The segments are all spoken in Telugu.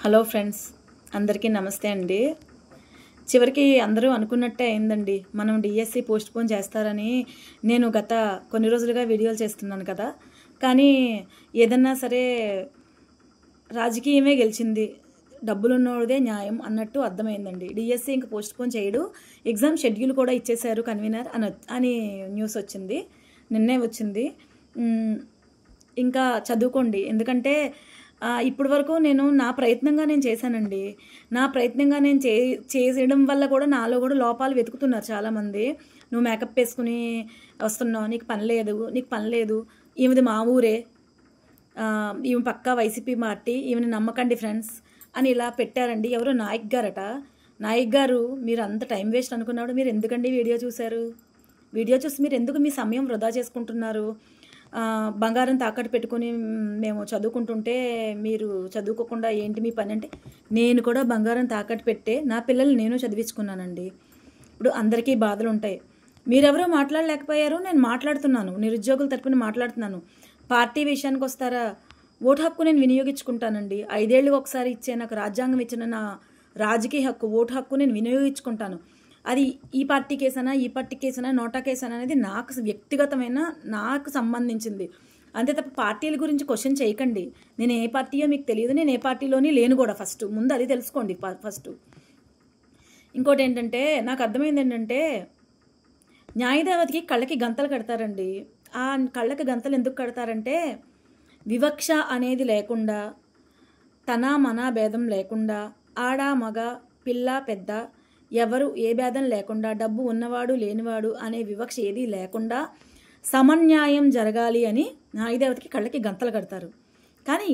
హలో ఫ్రెండ్స్, అందరికీ నమస్తే అండి. చివరికి అందరూ అనుకున్నట్టే అయిందండి. మనం డిఎస్సి పోస్ట్పోన్ చేస్తారని నేను గత కొన్ని రోజులుగా వీడియోలు చేస్తున్నాను కదా. కానీ ఏదన్నా సరే రాజకీయమే గెలిచింది, డబ్బులున్నోడిదే న్యాయం అన్నట్టు అర్థమైందండి. డిఎస్సి ఇంక పోస్ట్పోన్ చేయడు, ఎగ్జామ్ షెడ్యూల్ కూడా ఇచ్చేశారు కన్వీనర్ అని న్యూస్ వచ్చింది, నిన్నే వచ్చింది. ఇంకా చదువుకోండి, ఎందుకంటే ఇప్పటి వరకు నేను నా ప్రయత్నంగా నేను చేశానండి. నా ప్రయత్నంగా నేను చేయడం వల్ల కూడా నాలో కూడా లోపాలు వెతుకుతున్నారు చాలామంది. నువ్వు మేకప్ వేసుకుని వస్తున్నావు, నీకు పని లేదు, ఈమెది మా ఊరే, ఈమె పక్కా వైసీపీ పార్టీ, ఈమెని నమ్మకండి ఫ్రెండ్స్ అని ఇలా పెట్టారండి. ఎవరో నాయక్ గారట. నాయక్ గారు, మీరు అంత టైం వేస్ట్ అనుకున్నాడు, మీరు ఎందుకండి వీడియో చూశారు? వీడియో చూసి మీరు ఎందుకు మీ సమయం వృధా చేసుకుంటున్నారు? బంగారం తాకట్టు పెట్టుకుని మేము చదువుకుంటుంటే మీరు చదువుకోకుండా ఏంటి మీ పని అంటే, నేను కూడా బంగారం తాకట్టు పెట్టే నా పిల్లలు నేను చదివించుకున్నానండి. ఇప్పుడు అందరికీ బాధలు ఉంటాయి. మీరెవరో మాట్లాడలేకపోయారు, నేను మాట్లాడుతున్నాను, నిరుద్యోగుల తరపున మాట్లాడుతున్నాను. పార్టీ విషయానికి వస్తారా, ఓటు హక్కు నేను వినియోగించుకుంటానండి. 5 ఏళ్ళు ఒకసారి ఇచ్చే నాకు రాజ్యాంగం ఇచ్చిన నా రాజకీయ హక్కు, ఓటు హక్కు నేను వినియోగించుకుంటాను. అది ఈ పార్టీ కేసనా, ఈ పార్టీ కేసనా, నోటా కేసనా అనేది నాకు వ్యక్తిగతమైన, నాకు సంబంధించింది అంతే తప్ప పార్టీల గురించి క్వశ్చన్ చేయకండి. నేను ఏ పార్టీయో మీకు తెలియదు, నేను ఏ పార్టీలోని లేను కూడా. ఫస్ట్ ముందు అది తెలుసుకోండి. ఫస్ట్ ఇంకోటి ఏంటంటే, నాకు అర్థమైంది ఏంటంటే, న్యాయదేవతకి కళ్ళకి గంతలు కడతారండి. ఆ కళ్ళకి గంతలు ఎందుకు కడతారంటే, వివక్ష అనేది లేకుండా, తన మన భేదం లేకుండా, ఆడ మగ పిల్ల పెద్ద ఎవరు ఏ భేదం లేకుండా, డబ్బు ఉన్నవాడు లేనివాడు అనే వివక్ష ఏదీ లేకుండా సమన్యాయం జరగాలి అని న్యాయదేవతకి కళ్ళకి గంతలు కడతారు. కానీ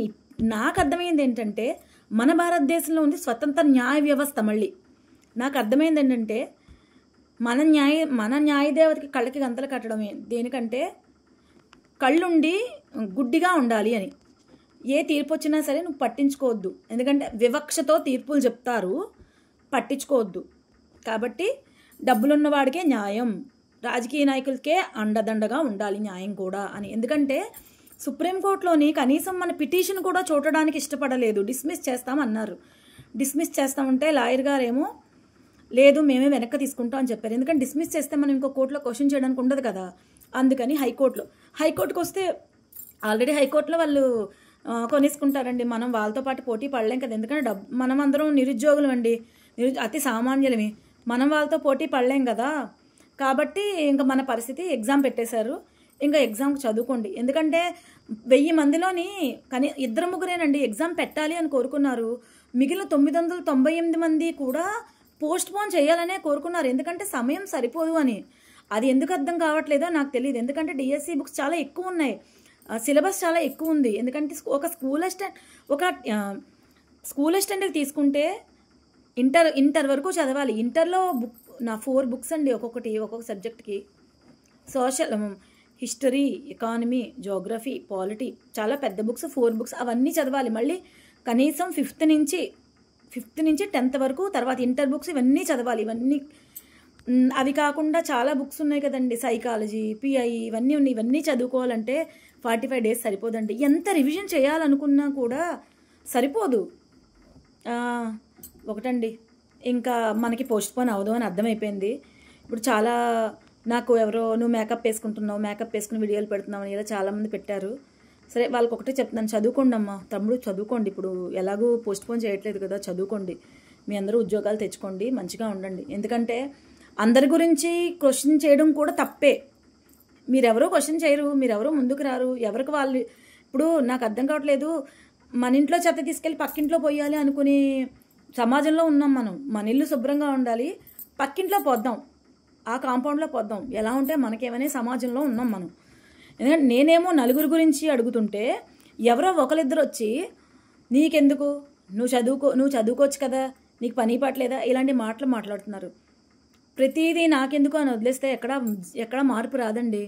నాకు అర్థమైంది ఏంటంటే, మన భారతదేశంలో ఉంది స్వతంత్ర న్యాయ వ్యవస్థ. మళ్ళీ నాకు అర్థమైంది ఏంటంటే, మన న్యాయదేవతకి కళ్ళకి గంతలు కట్టడమే దేనికంటే, కళ్ళుండి గుడ్డిగా ఉండాలి అని. ఏ తీర్పు వచ్చినా సరే నువ్వు పట్టించుకోవద్దు, ఎందుకంటే వివక్షతో తీర్పులు చెప్తారు, పట్టించుకోవద్దు. కాబట్టి డబ్బులున్నవాడికే న్యాయం, రాజకీయ నాయకులకే అండదండగా ఉండాలి న్యాయం కూడా అని. ఎందుకంటే సుప్రీంకోర్టులోని కనీసం మన పిటిషన్ కూడా చూడడానికి ఇష్టపడలేదు, డిస్మిస్ చేస్తామన్నారు. డిస్మిస్ చేస్తామంటే లాయర్ గారేమో లేదు మేమే వెనక్కి తీసుకుంటాం అని చెప్పారు. ఎందుకంటే డిస్మిస్ చేస్తే మనం ఇంకో కోర్టులో క్వశ్చన్ చేయడానికి ఉండదు కదా. అందుకని హైకోర్టుకు వస్తే ఆల్రెడీ హైకోర్టులో వాళ్ళు కొనేసుకుంటారండి. మనం వాళ్ళతో పాటు పోటీ పడలేం కదా, ఎందుకంటే మనం అందరం నిరుద్యోగులం అండి, అతి సామాన్యులమే, మనం వాళ్ళతో పోటీ పడలేం కదా. కాబట్టి ఇంకా మన పరిస్థితి, ఎగ్జామ్ పెట్టేశారు, ఇంకా ఎగ్జామ్కి చదువుకోండి. ఎందుకంటే 1000 మందిలోని కానీ 2-3 ఎగ్జామ్ పెట్టాలి అని కోరుకున్నారు. మిగిలిన 998 మంది కూడా పోస్ట్ పోన్ చేయాలనే కోరుకున్నారు, ఎందుకంటే సమయం సరిపోదు అని. అది ఎందుకు అర్థం కావట్లేదో నాకు తెలియదు. ఎందుకంటే డిఎస్సి బుక్స్ చాలా ఎక్కువ ఉన్నాయి, సిలబస్ చాలా ఎక్కువ ఉంది. ఎందుకంటే ఒక స్కూల్ అసిస్టెంట్కి తీసుకుంటే ఇంటర్ వరకు చదవాలి. ఇంటర్లో నా 4 బుక్స్ అండి, ఒక్కొక్క సబ్జెక్ట్కి. Social, history, economy, geography, polity, చాలా పెద్ద బుక్స్, 4 బుక్స్, అవన్నీ చదవాలి. మళ్ళీ కనీసం 5th నుంచి 10th వరకు, తర్వాత ఇంటర్ బుక్స్ ఇవన్నీ చదవాలి. ఇవన్నీ అవి కాకుండా చాలా బుక్స్ ఉన్నాయి కదండి, సైకాలజీ, పిఐ, ఇవన్నీ ఉన్నాయి. ఇవన్నీ చదువుకోవాలంటే 45 డేస్ సరిపోదండి. ఎంత రివిజన్ చేయాలనుకున్నా కూడా సరిపోదు. ఒకటండి, ఇంకా మనకి పోస్ట్ పోన్ అవ్వదు అని అర్థమైపోయింది. ఇప్పుడు చాలా నాకు ఎవరో నువ్వు మేకప్ వేసుకుని వీడియోలు పెడుతున్నావు అని ఇలా చాలామంది పెట్టారు. సరే, వాళ్ళకి ఒకటే చెప్తున్నాను, చదువుకోండి అమ్మా, తమ్ముడు చదువుకోండి. ఇప్పుడు ఎలాగూ పోస్ట్ పోన్ చేయట్లేదు కదా, చదువుకోండి. మీ అందరూ ఉద్యోగాలు తెచ్చుకోండి, మంచిగా ఉండండి. ఎందుకంటే అందరి గురించి క్వశ్చన్ చేయడం కూడా తప్పే. మీరెవరో క్వశ్చన్ చేయరు, మీరెవరో ముందుకు రారు, ఎవరికి వాళ్ళు. ఇప్పుడు నాకు అర్థం కావట్లేదు, మన ఇంట్లో చెత్త తీసుకెళ్ళి పక్కింట్లో పోయాలి అనుకుని సమాజంలో ఉన్నాం మనం. మన ఇల్లు శుభ్రంగా ఉండాలి, పక్కింట్లో పోద్దాం, ఆ కాంపౌండ్లో పోద్దాం, ఎలా ఉంటే మనకేమనే సమాజంలో ఉన్నాం మనం. ఎందుకంటే నేనేమో నలుగురు గురించి అడుగుతుంటే ఎవరో ఒకరిద్దరు వచ్చి నీకెందుకు, నువ్వు చదువుకోవచ్చు కదా, నీకు పని పట్టలేదా, ఇలాంటి మాటలు మాట్లాడుతున్నారు. ప్రతిదీ నాకెందుకు అని వదిలేస్తే ఎక్కడ మార్పు రాదండి.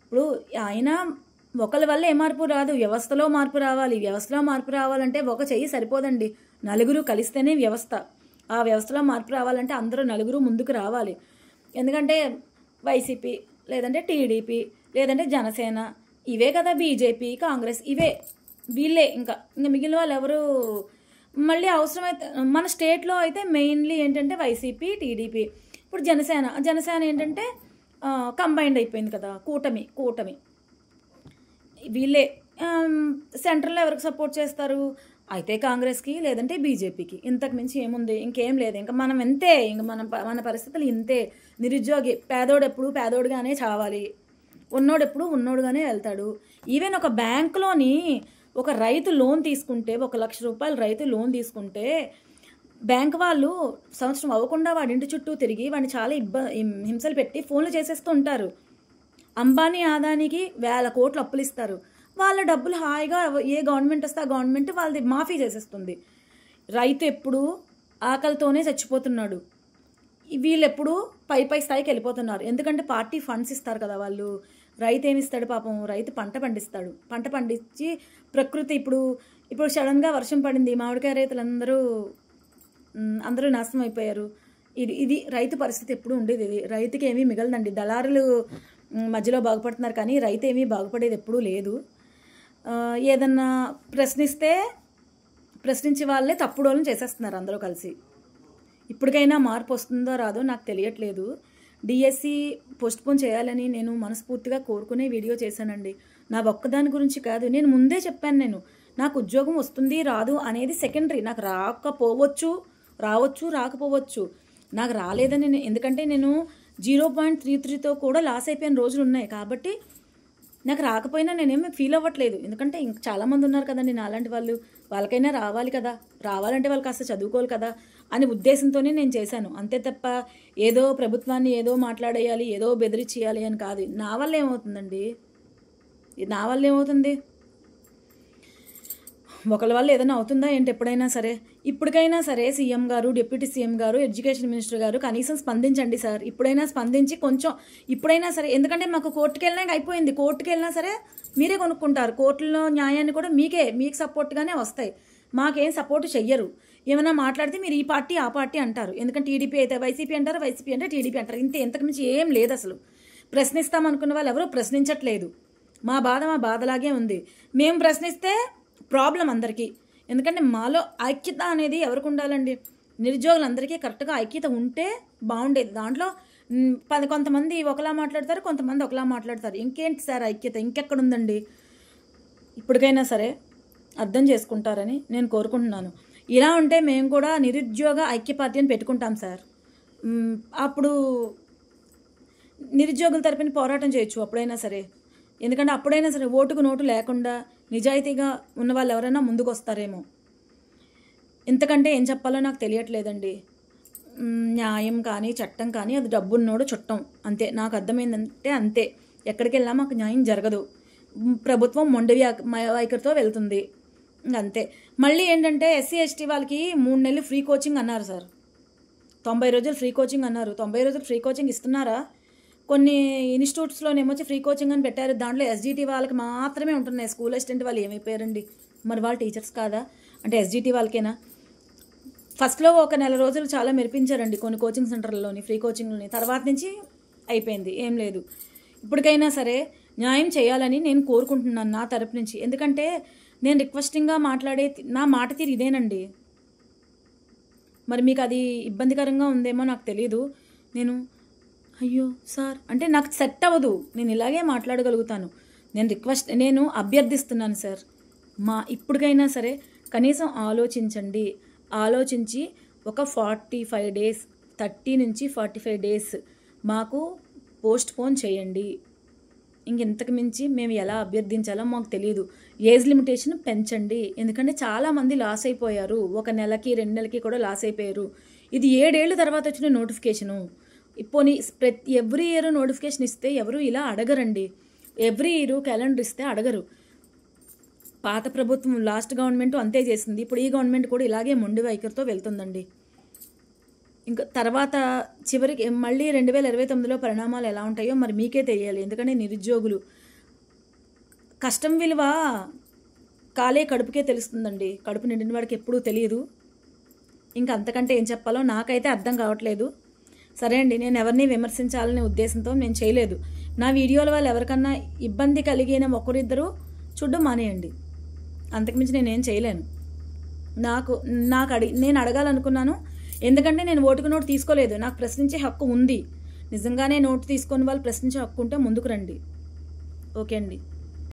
ఇప్పుడు ఆయన ఒకరి వల్ల ఏ మార్పు రాదు, వ్యవస్థలో మార్పు రావాలి. వ్యవస్థలో మార్పు రావాలంటే ఒక చెయ్యి సరిపోదండి, నలుగురు కలిస్తేనే వ్యవస్థ. ఆ వ్యవస్థలో మార్పు రావాలంటే అందరూ నలుగురు ముందుకు రావాలి. ఎందుకంటే వైసీపీ, లేదంటే టీడీపీ, లేదంటే జనసేన, ఇవే కదా, బీజేపీ, కాంగ్రెస్, వీళ్ళే. ఇంకా మిగిలిన వాళ్ళు ఎవరు మళ్ళీ అవసరమైతే మన స్టేట్లో అయితే మెయిన్లీ ఏంటంటే వైసీపీ, టీడీపీ. ఇప్పుడు జనసేన ఏంటంటే కంబైన్డ్ అయిపోయింది కదా, కూటమి వీళ్ళే. సెంట్రల్లో ఎవరికి సపోర్ట్ చేస్తారు? అయితే కాంగ్రెస్కి, లేదంటే బీజేపీకి. ఇంతకు మించి ఏముంది? ఇంకేం లేదు. ఇంకా మనం ఎంతే, ఇంక మన పరిస్థితులు ఇంతే. నిరుద్యోగి, పేదోడు ఎప్పుడు పేదోడుగానే చావాలి, ఉన్నోడు ఎప్పుడు ఉన్నోడుగానే వెళ్తాడు. ఈవెన్ ఒక బ్యాంకులోని ఒక రైతు లోన్ తీసుకుంటే, 1 లక్ష రూపాయలు రైతు లోన్ తీసుకుంటే, బ్యాంక్ వాళ్ళు సంవత్సరం అవ్వకుండా వాడి ఇంటి చుట్టూ తిరిగి వాడిని చాలా హింసలు పెట్టి ఫోన్లు చేసేస్తూ ఉంటారు. అంబానీ, ఆదానికి 1000 కోట్లు అప్పులు ఇస్తారు. వాళ్ళ డబ్బులు హాయిగా ఏ గవర్నమెంట్ వస్తే ఆ గవర్నమెంట్ వాళ్ళది మాఫీ చేసేస్తుంది. రైతు ఎప్పుడు ఆకలితోనే చచ్చిపోతున్నాడు. వీళ్ళు ఎప్పుడు పై స్థాయికి వెళ్ళిపోతున్నారు. ఎందుకంటే పార్టీ ఫండ్స్ ఇస్తారు కదా వాళ్ళు. రైతు ఏమిస్తాడు పాపం? రైతు పంట పండిస్తాడు. పంట పండించి ప్రకృతి ఇప్పుడు సడన్గా వర్షం పడింది, మామిడికాయ రైతులందరూ నాశనం అయిపోయారు. ఇది రైతు పరిస్థితి ఎప్పుడు ఉండేది. ఇది రైతుకి ఏమీ మిగలదండి. దళారులు మధ్యలో బాగుపడుతున్నారు కానీ రైతు ఏమీ బాగుపడేది ఎప్పుడూ లేదు. ఏదన్నా ప్రశ్నించే వాళ్ళే తప్పుడు వాళ్ళని చేసేస్తున్నారు అందరూ కలిసి. ఇప్పటికైనా మార్పు వస్తుందో రాదో నాకు తెలియట్లేదు. డిఎస్సి పోస్ట్పోన్ చేయాలని నేను మనస్ఫూర్తిగా కోరుకునే వీడియో చేశానండి. నా ఒక్కదాని గురించి కాదు, నేను ముందే చెప్పాను. నాకు ఉద్యోగం వస్తుంది రాదు అనేది సెకండరీ. నాకు రాకపోవచ్చు. నాకు రాలేదని, ఎందుకంటే నేను 0.33తో కూడా లాస్ అయిపోయిన రోజులు ఉన్నాయి. కాబట్టి నాకు రాకపోయినా నేనేమి ఫీల్ అవ్వట్లేదు. ఎందుకంటే ఇంక చాలామంది ఉన్నారు కదండి నాలాంటి వాళ్ళు. వాళ్ళకైనా రావాలి కదా, రావాలంటే వాళ్ళు కాస్త చదువుకోవాలి కదా అనే ఉద్దేశంతోనే నేను చేశాను. అంతే తప్ప ఏదో ప్రభుత్వాన్ని ఏదో మాట్లాడేయాలి, ఏదో బెదిరించేయాలి అని కాదు. నా వల్ల ఏమవుతుందండి? ఒకళ్ళ వల్ల ఏదైనా అవుతుందా ఏంటి? ఇప్పటికైనా సరే సీఎం గారు, డిప్యూటీ సీఎం గారు, ఎడ్యుకేషన్ మినిస్టర్ గారు కనీసం స్పందించండి సార్. ఇప్పుడైనా స్పందించి కొంచెం ఇప్పుడైనా సరే, ఎందుకంటే మాకు కోర్టుకు వెళ్ళినా అయిపోయింది. కోర్టుకు వెళ్ళినా సరే మీరే కొనుక్కుంటారు. కోర్టులో న్యాయాన్ని కూడా మీకు సపోర్ట్గానే వస్తాయి. మాకేం సపోర్ట్ చెయ్యరు. ఏమైనా మాట్లాడితే మీరు ఈ పార్టీ ఆ పార్టీ అంటారు. ఎందుకంటే టీడీపీ అయితే వైసీపీ అంటారు, వైసీపీ అంటే టీడీపీ అంటారు. ఇంతకు మించి ఏం లేదు అసలు. ప్రశ్నిస్తామనుకున్న వాళ్ళు ఎవరూ ప్రశ్నించట్లేదు. మా బాధలాగే ఉంది. మేము ప్రశ్నిస్తే ప్రాబ్లం అందరికీ. ఎందుకంటే మాలో ఐక్యత అనేది ఎవరికి ఉండాలండి? నిరుద్యోగులందరికీ కరెక్ట్గా ఐక్యత ఉంటే బాగుండేది. దాంట్లో కొంతమంది ఒకలా మాట్లాడతారు, కొంతమంది ఒకలా మాట్లాడతారు. ఇంకేంటి సార్ ఐక్యత? ఇంకెక్కడ ఉందండి? ఇప్పటికైనా సరే అర్థం చేసుకుంటారని నేను కోరుకుంటున్నాను. ఇలా ఉంటే మేము కూడా నిరుద్యోగ ఐక్యపార్టీ అని పెట్టుకుంటాం సార్. అప్పుడు నిరుద్యోగుల తరపున పోరాటం చేయొచ్చు అప్పుడైనా సరే. ఎందుకంటే అప్పుడైనా సరే ఓటుకు నోటు లేకుండా నిజాయితీగా ఉన్న వాళ్ళు ఎవరైనా ముందుకు వస్తారేమో. ఇంతకంటే ఏం చెప్పాలో నాకు తెలియట్లేదండి. న్యాయం కానీ చట్టం కానీ అది డబ్బున్నోడు చుట్టం, అంతే. నాకు అర్థమైందంటే అంతే. ఎక్కడికి వెళ్ళినా మాకు న్యాయం జరగదు. ప్రభుత్వం మొండి వైఖరితో వెళ్తుంది, అంతే. మళ్ళీ ఏంటంటే ఎస్సీ ఎస్టీ వాళ్ళకి 3 నెలలు ఫ్రీ కోచింగ్ అన్నారు సార్. 90 రోజులు ఫ్రీ కోచింగ్ అన్నారు. 90 రోజులు ఫ్రీ కోచింగ్ ఇస్తున్నారా? కొన్ని ఇన్స్టిట్యూట్స్లోనేమొచ్చి ఫ్రీ కోచింగ్ అని పెట్టారు. దాంట్లో ఎస్జిటి వాళ్ళకి మాత్రమే ఉంటున్నాయి. స్కూల్ అసిస్టెంట్ వాళ్ళు ఏమైపోయారండి? మరి వాళ్ళు టీచర్స్ కాదా? అంటే ఎస్జిటి వాళ్ళకేనా? ఫస్ట్లో ఒక నెల రోజులు చాలా మెరిపించారండి కొన్ని కోచింగ్ సెంటర్లలోని, ఫ్రీ కోచింగ్లోని. తర్వాత నుంచి అయిపోయింది, ఏం లేదు. ఇప్పటికైనా సరే న్యాయం చేయాలని నేను కోరుకుంటున్నాను నా తరపు నుంచి. ఎందుకంటే నేను రిక్వెస్టింగ్గా మాట్లాడే నా మాట తీరు ఇదేనండి. మరి మీకు అది ఇబ్బందికరంగా ఉందేమో నాకు తెలీదు. అయ్యో సార్ అంటే నాకు సెట్ అవ్వదు. నేను ఇలాగే మాట్లాడగలుగుతాను. నేను అభ్యర్థిస్తున్నాను సార్, ఇప్పటికైనా సరే కనీసం ఆలోచించి ఒక 45 డేస్, 30 నుంచి 45 డేస్ మాకు పోస్ట్ పోన్ చేయండి. ఇంతకు మించి మేము ఎలా అభ్యర్థించాలో మాకు తెలియదు. ఏజ్ లిమిటేషన్ పెంచండి. ఎందుకంటే చాలామంది లాస్ అయిపోయారు. 1 నెలకి 2 నెలలకి కూడా లాస్ అయిపోయారు. ఇది 7 ఏళ్ళ తర్వాత వచ్చిన నోటిఫికేషను. పోనీ ఎవ్రీ ఇయర్ నోటిఫికేషన్ ఇస్తే ఎవరు ఇలా అడగరండి. ఎవ్రీ ఇయర్ క్యాలెండర్ ఇస్తే అడగరు. పాత ప్రభుత్వం లాస్ట్ గవర్నమెంట్ అంతే చేసింది. ఇప్పుడు ఈ గవర్నమెంట్ కూడా ఇలాగే మొండి వైఖరితో వెళ్తుందండి. ఇంకా తర్వాత చివరికి మళ్ళీ 2029లో పరిణామాలు ఎలా ఉంటాయో మరి మీకే తెలియాలి. ఎందుకంటే నిరుద్యోగులు కష్టం విలువ కడుపుకే తెలుస్తుందండి. కడుపు నిండిన వాడికి ఎప్పుడూ తెలియదు. ఇంకా అంతకంటే ఏం చెప్పాలో నాకైతే అర్థం కావట్లేదు. సరే అండి, నేను ఎవరిని విమర్శించాలనే ఉద్దేశంతో నేను చేయలేదు. నా వీడియోల వల్ల ఎవరికన్నా ఇబ్బంది కలిగిన ఒకరిద్దరు చూడడం మానేయండి. అంతకుమించి నేనేం చేయలేను. నాకు నేను అడగాలనుకున్నాను. ఎందుకంటే నేను ఓటుకు నోటు తీసుకోలేదు. నాకు ప్రశ్నించే హక్కు ఉంది. నిజంగానే నోటు తీసుకొని వాళ్ళు ప్రశ్నించే హక్కు ఉంటే ముందుకు రండి. ఓకే అండి.